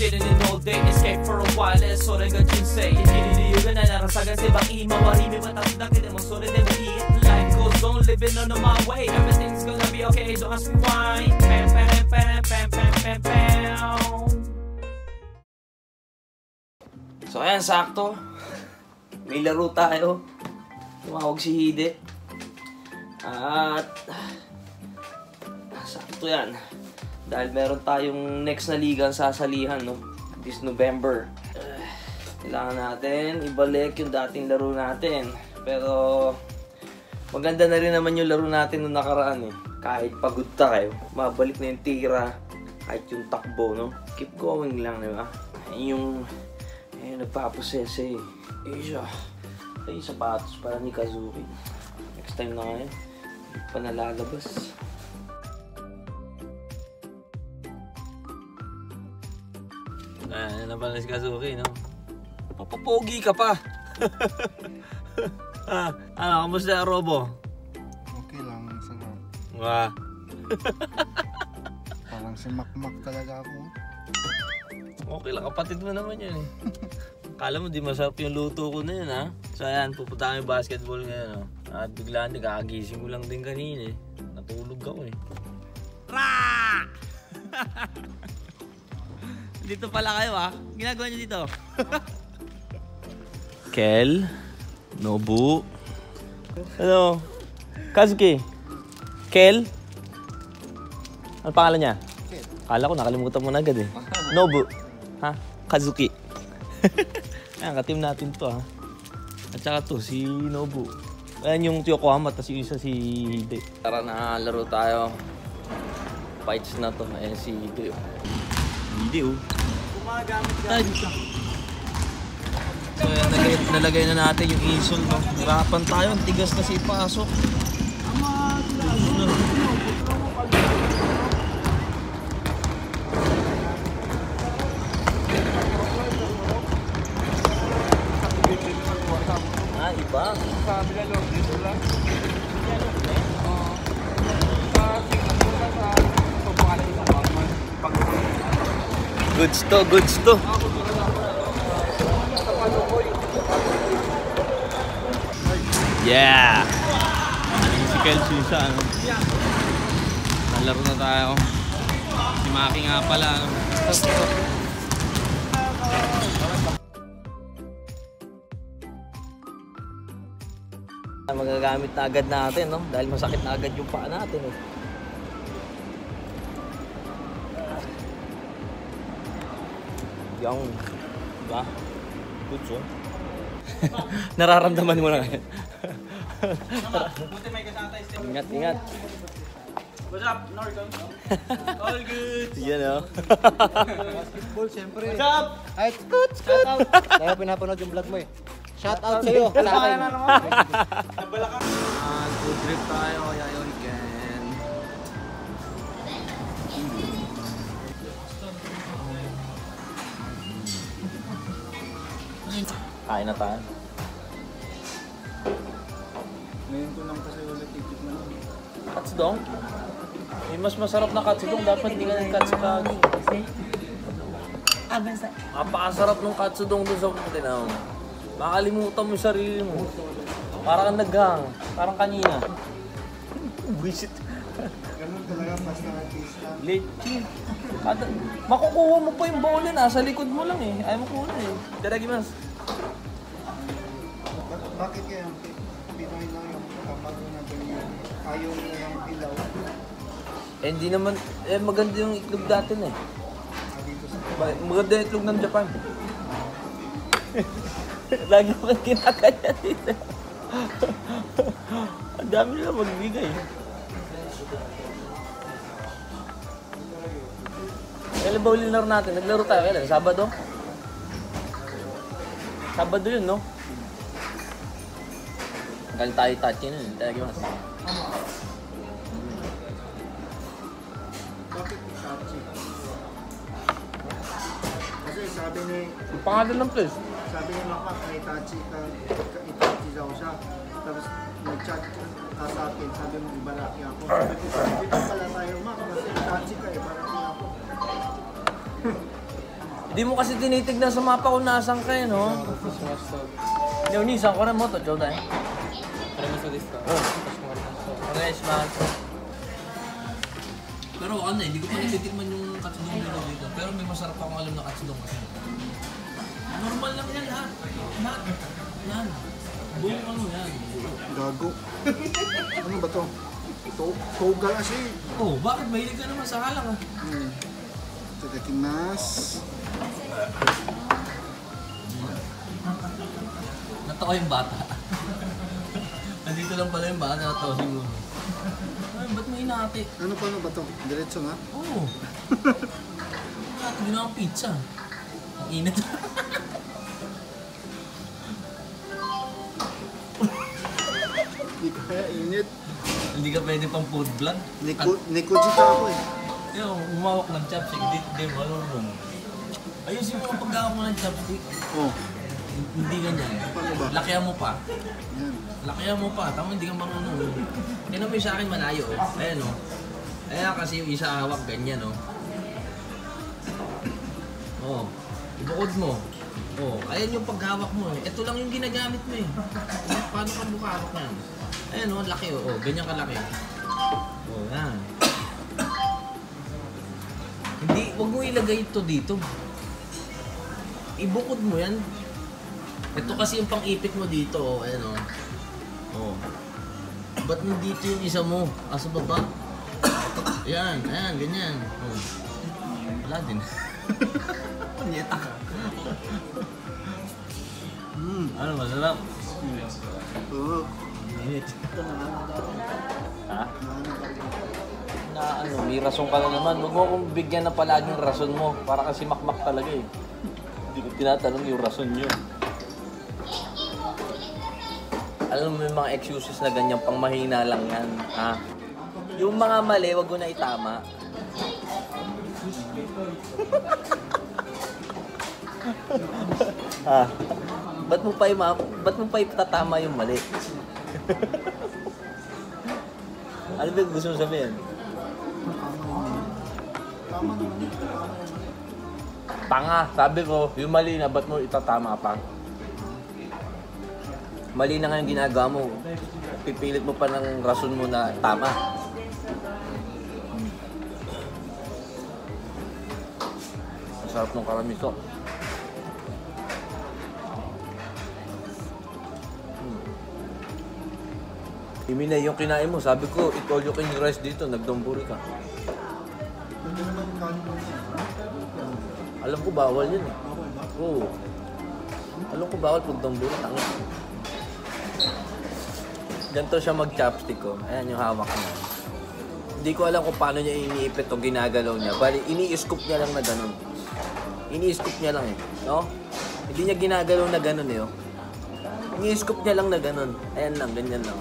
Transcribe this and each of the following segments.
Sitting in all day, escape for a while, so they got you say. Hindi na narasagan si baki, mawarimi matapos na mo, so they will eat. Life goes on, living on my way. Everything's gonna be okay, don't ask me why. Pam, pam, pam, pam, pam, pam, pam. So ayan, sakto. May laro tayo. Tumawag si Hide. At sakto yan. Dahil meron tayong next na liga ang sasalihan, no? This November. Kailangan natin ibalik yung dating laro natin. Pero maganda na rin naman yung laro natin nung nakaraan eh. Kahit pagod tayo, mabalik na yung tira. Kahit yung takbo, no? Keep going lang, di ba? Ayun nagpapasese eh. Siya. Ay, sapatos para ni Kazuki. Next time na ngayon, hindi pa nalalabas. Ano na pala si Kazuki, no? Papapogi ka pa! Kamusta Robo? Okay lang, sarap. Wah! Parang si Makmak talaga ako. Okay lang, kapatid mo naman yun eh. Akala mo di masarap yung luto ko na yun, ha? So ayan, pupunta kami basketball ngayon, no? At biglaan, nagkakagising ko lang din kanina eh. Natulog ako eh. Ra! Dito pala kayo, ha? Ginagawa niyo dito? Kel, Nobu. Ano? Kazuki. Kel? Ano pangalan niya? Akala ko nakalimutan mo na agad eh. Nobu. Ha? Kazuki. Ayan, ka-team natin to, ha? At saka to, si Nobu. Ayan yung Yokohama, tapos yung isa si Hide. Tara na, laro tayo. Fights na to. Ayan si Hide. Hide, oh. Gumagamit ka. So ayan, nalagay na natin yung insole, no? Hirapan tayo, ang tigas kasi ipasok. Iba? Sabi na lang, dito lang. Goods to, goods to. Yeah! Si Kelsey siya, ano? Nalaro na tayo. Si Maki nga pala, ano? Magagamit na agad natin, no? Dahil masakit na agad yung paa natin, eh. Yung, diba? Good, so. Nararamdaman mo na ngayon. Ingat, ingat. What's up, Norgon? All good. Yan, oh. Basketball, siyempre. What's up? Ay, scoot! Kaya pinapanood yung vlog mo eh. Shout out sa'yo. Sa akin. Good trip tayo, Yayo weekend. Kain na tayo. Ngayon ko lang kasi ulit titikman. Katsudong? May mas masarap na katsudong. Dapat hindi ka ng katsudong. Napakasarap ng katsudong doon sa putin. Makalimutan mo yung sarili mo. Parang kang naghang. Parang kanina. Buisit. Ganun talaga pas nakakista. Lechon. Makukuha mo pa yung bowlin, ha? Sa likod mo lang eh. Ayaw mo kuha eh. Daragimas. Bakit kaya Pinoy lang yung kapag na ganyan? Ayaw mo yung ilaw. Eh, hindi naman, maganda yung itlog natin eh. Dito sa Maganda yung itlog ng Japan. Lagi ko kang kinakaya dito. Ang dami nila magbigay. Kailan ba uli laro natin? Naglaro tayo kailan? Sabado? Sabado yun, no? Galing tayo touch yun. Talagang mas. bakit Itachi? Kasi sabi ni Ang pangalan ng place? Sabi ni Makmak na Itachi Itachi daw siya. Tapos nag-chat ka sa akin, sabi mo Ibaraki ako. Sabi ko, dito pala tayo Mak, kasi Itachi ka, Ibaraki ako. Hindi Di mo kasi tinitignan sa mapa kung nasan ka no? Deお兄さんこれもっとちょうだい。これもそうですか。お願いします。Pero ano, hindi ko pa natitikman yung katsudong nila dito. Pero may masarap akong alam na katsudong kasi. Normal lang yan lahat. Lahat. Yan. Buong ano yan. Gago. Ano ba to? Togal kasi. Oh, bakit mahilig ka naman sa halang ah? Itadakimasu. Natawa yung bata. Nandito lang pala yung bata, natawa siguro. Ay, ba't mo inati? Ano paano ba to? Diretso na? Oo. Inati, ginawa ang pizza. Ang init. Hindi kaya init. Hindi ka pwede pang food vlog. Nikojita ako eh. Yung umawak ng chopstick, di marunong. Ayusin mo ang paghawak mo ng chopstick. Oh. Hindi ganyan. Paano ba? Lakihan mo pa. Yan. Lakihan mo pa. Tama, hindi ka marunong. Yan mo yung sa akin malayo. Ayan o. Ayan kasi yung isa hawak ganyan o. Oh. Ibukod mo. Oh. Ayan yung paghawak mo. Ito lang yung ginagamit mo eh. Paano ka bukawak yan? Ayan o, laki o. Oh, ganyan kalaki. Oh, yan. Hindi, huwag mo ilagay ito dito. Ibukod mo yan. Ito kasi yung pang-ipit mo dito, oh. Ayan, oh. Oh. Ba't nandito yung isa mo? Asa baba? Ayan, ayan, ganyan. Oh. Wala din. Panyeta ka. Ano, masarap? Oo. Init. Ha? Na ano, may rason ka na naman. Huwag mo akong bigyan na palaging rason mo. Para kasi makmak talaga eh. Hindi ko tinatanong yung rason nyo. Alam mo yung mga excuses na ganyan, pang mahina lang yan. Ha? Yung mga mali, wag mo na itama. Ha? Ba't mo pa itatama yung mali? Ano ba gusto mo sabihin? Tama naman yun. Tanga, sabi ko, yung mali na, ba't mo itatama pa? Mali na nga yung ginagawa mo. Pipilit mo pa ng rason mo na tama. Masarap ng karamiso. Imina yung kinain mo, sabi ko, eat all you can rice dito, nagdomburi ka. Hindi naman kanin mo yan. Alam ko bawal yun eh. Oo. Alam ko bawal pag domburi, tanga. Ganito siya mag-chopstick ko. Ayan yung hawak niya. Hindi ko alam kung paano niya iniipit o ginagalaw niya. Bali, ini-scoop niya lang na ganun. Ini-scoop niya lang eh. No? Hindi niya ginagalaw na ganun eh. Oh. Ini-scoop niya lang na ganun. Ayan lang, ganyan lang.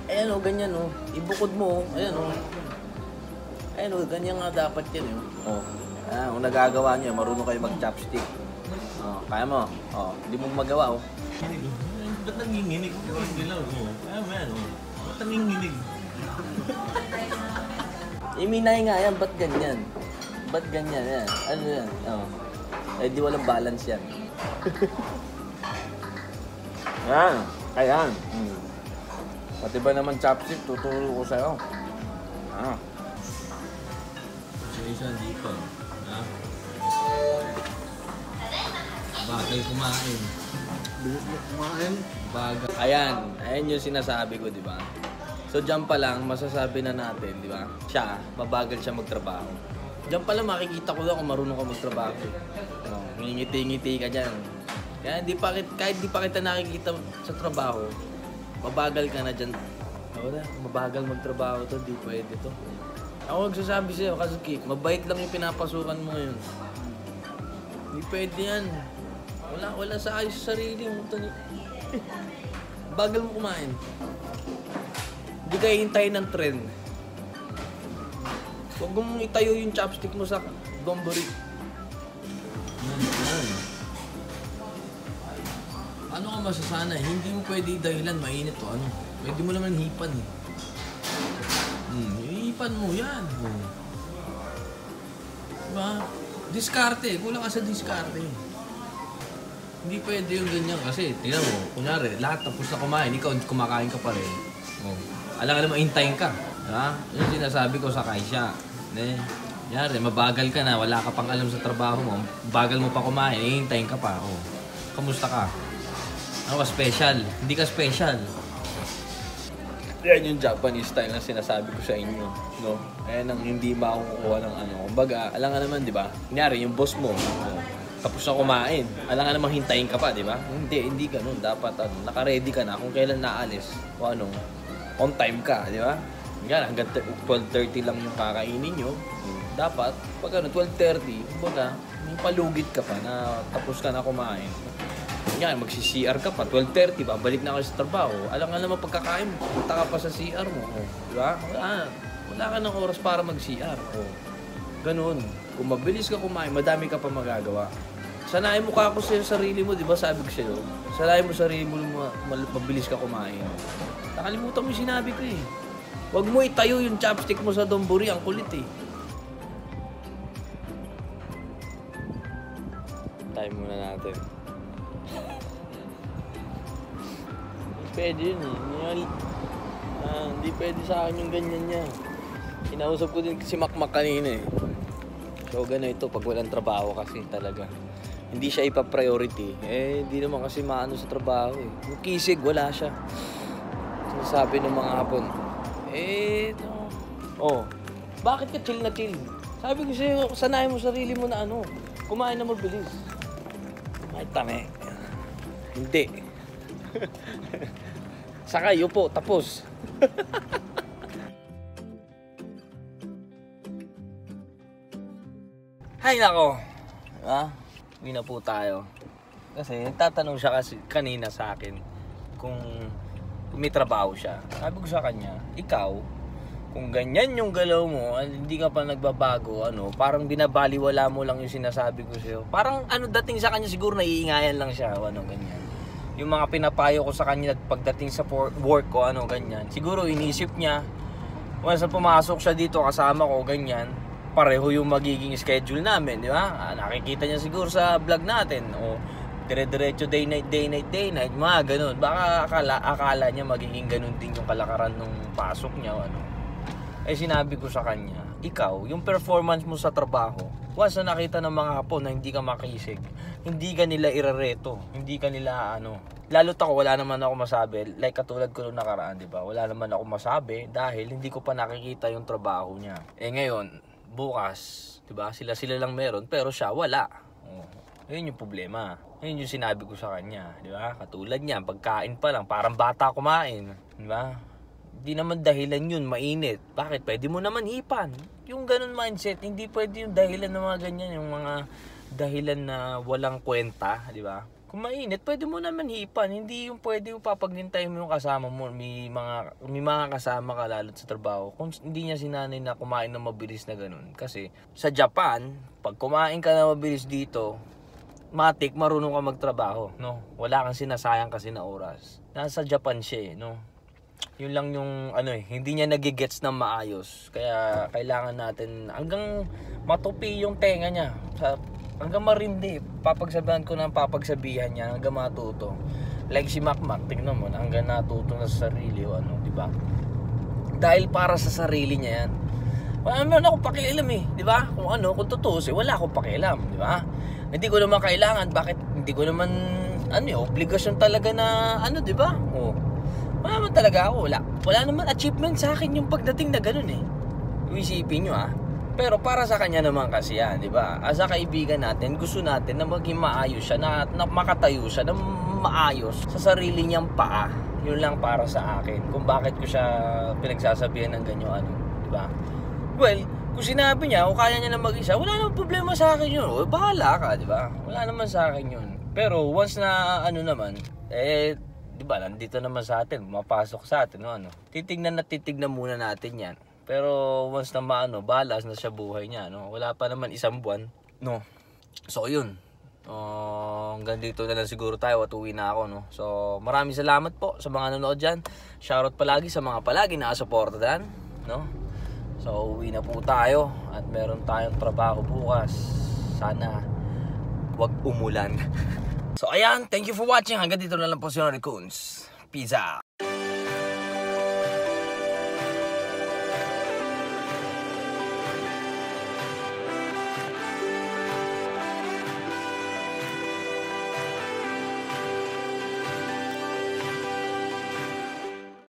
Ayan o, ganyan o. Ibukod mo o. Ayan o. Ayan o, ganyan nga dapat yan eh. O. Ayan, kung nagagawa niya, marunong kayo mag-chopstick. O, kaya mo. O, hindi mo magawa o. Ba't nanginginig? Dilaw mo. Ayan mo yan o. Ba't nanginginig? Iminay nga yan, ba't ganyan? Ba't ganyan yan? Ano yan? O. Eh, di walang balance yan. Ayan. Ayan. Pati ba naman chopstick, tuturo ko sa'yo. Ah. Isa dito. Ha? Bagal kumain. Bilis mo kumain. Bagal. Ayan. Ayan yung sinasabi ko, di ba? So, dyan pa lang, masasabi na natin, di ba? Siya, mabagal siya magtrabaho. Dyan pa lang makikita ko lang kung marunong ka magtrabaho. No, ngingiti-ngiti ka dyan. Kaya kahit di pa kita nakikita sa trabaho, mabagal ka na dyan. Wala, mabagal magtrabaho to, di pwede to. Ako magsasabi sa'yo, Kazuki, mabait lang yung pinapasukan mo ngayon. Di pwede yan. Wala sa ayos sa sarili mo. Bagal mo kumain. Hindi ka hintayin ng trend. Huwag mong itayo yung chopstick mo sa donburi. Ano ka masasanay? Hindi mo pwede dahilan mainit o ano. Pwede mo naman hipan eh. Hipan mo yan. Diba? Diskarte, kulang ka sa diskarte. Hindi pwede yung ganyan kasi, tingnan mo, kunyari, lahat tapos na kumain, ikaw kumakain ka pa rin. Oh. Alam ka naman, hintayin ka. Diba? Yung sinasabi ko sa Kaisha. Kunyari, mabagal ka na, wala ka pang alam sa trabaho mo, bagal mo pa kumain, hintayin ka pa. Oh. Kamusta ka? Ano ka special? Hindi ka special. Yan yung Japanese style na sinasabi ko sa inyo, no? Ayan ang hindi makukuha ng ano. Kumbaga, alam nga naman, di ba? Kunyari, yung boss mo, tapos na kumain. Alam nga naman, hintayin ka pa, di ba? Hindi ganun. Dapat, naka-ready ka na kung kailan naalis. O ano, on time ka, di ba? Yan, hanggang 12:30 lang yung kakainin nyo. Dapat, pag ano, 12:30, kumbaga, may palugit ka pa na tapos ka na kumain. Yan, magsi-CR ka pa, 12:30, babalik na ka sa trabaho. Alam nga naman pagkakain, punta ka pa sa CR mo. Di ba? Wala ka ng oras para mag-CR. Ganun. Kung mabilis ka kumain, madami ka pa magagawa. Sanayin mo ka ako sa sarili mo, di ba? Sabi ko sa'yo. Sanayin mo sarili mo, mabilis ka kumain. Nakalimutan mo yung sinabi ko eh. Huwag mo itayo yung chopstick mo sa donburi, ang kulit eh. Time muna natin. Pwede yun eh. Hindi pwede sa akin yung ganyan niya. Kinausap ko din si Makmak kanina eh. So ganito pag walang trabaho kasi talaga. Hindi siya ipa-priority. Hindi naman kasi maano sa trabaho eh. Yung kisig, wala siya. Sinasabi ng mga hapon, bakit ka chill na chill? Sabi ko sa'yo, sanayin mo sarili mo na ano, kumain na mabilis. Ay, tame. Hindi. Sakay, upo, tapos. Hay nako. Uwi na po tayo. Kasi nagtatanong siya kasi kanina sa akin kung may trabaho siya. Sabi ko sa kanya, ikaw, kung ganyan yung galaw mo, hindi ka pa nagbabago, parang binabaliwala mo lang yung sinasabi ko sa'yo. Parang dating sa kanya siguro naiingayan lang siya, ganyan. Yung mga pinapayo ko sa kanya pagdating sa work ko, ganyan. Siguro inisip niya, once na pumasok siya dito kasama ko, ganyan, pareho yung magiging schedule namin, di ba? Nakikita niya siguro sa vlog natin, dire-diretso day night, mga ganun. Baka akala niya magiging ganun din yung kalakaran nung pasok niya, sinabi ko sa kanya, ikaw, yung performance mo sa trabaho, once na nakita ng mga hapon na hindi ka makisig, hindi ka nila irareto, hindi ka nila lalo't ako, wala naman ako masabi, like katulad ko nung nakaraan, di ba? Wala naman ako masabi dahil hindi ko pa nakikita yung trabaho niya. Ngayon, bukas, di ba? Sila lang meron, pero siya wala. Yun yung problema. Yun yung sinabi ko sa kanya, di ba? Katulad niya, pagkain pa lang, parang bata kumain, di ba? Hindi naman dahilan yun, mainit. Bakit? Pwede mo naman hipan. Yung ganun mindset, hindi pwede yung dahilan ng mga ganyan, yung mga dahilan na walang kwenta, di ba? Kung mainit, pwede mo naman hipan. Hindi yung pwede yung papaghintay mo yung kasama mo. May mga kasama ka lalo sa trabaho. Kung hindi niya sinanay na kumain na mabilis na ganun. Kasi sa Japan, pag kumain ka na mabilis dito, matik marunong ka magtrabaho, no? Wala kang sinasayang kasi na oras. Nasa Japan siya, no? Yun lang yung hindi niya nagigets ng maayos. Kaya kailangan natin hanggang matupi yung tenga niya. Hanggang marindi. Papagsabihan ko ng papagsabihan niya hanggang matuto. Like si Makmak, tingnan mo, hanggang natuto na sa sarili o di ba? Dahil para sa sarili niya yan. Wala naman akong pakialam di ba? Kung tutusin, wala akong pakialam, di ba? Hindi ko naman kailangan, bakit hindi ko naman obligasyon talaga na di ba? Wala naman talaga ako, wala naman achievement sa akin yung pagdating na ganun Isipin nyo Pero para sa kanya naman kasi yan, di ba? As a kaibigan natin, gusto natin na maging maayos siya, na makatayo siya, na maayos sa sarili niyang paa. Yun lang para sa akin, kung bakit ko siya pinagsasabihan ng ganyan, di ba? Well, kung sinabi niya, o kaya niya na mag-isa, wala namang problema sa akin yun. Bahala ka, di ba? Wala naman sa akin yun. Pero once na naman, di ba, nandito naman sa atin, mapasok sa atin, titignan muna natin yan. Pero once na balas na siya buhay niya, wala pa naman isang buwan, So, yun. Hanggang dito na lang siguro tayo at uwi na ako, So, maraming salamat po sa mga nanonood dyan. Shoutout palagi sa mga palagi nakasuportahan, So, uwi na po tayo at meron tayong trabaho bukas. sana wag umulan. So ayan, thank you for watching. Hanggang dito na lang po si Nori Coons. Peace out.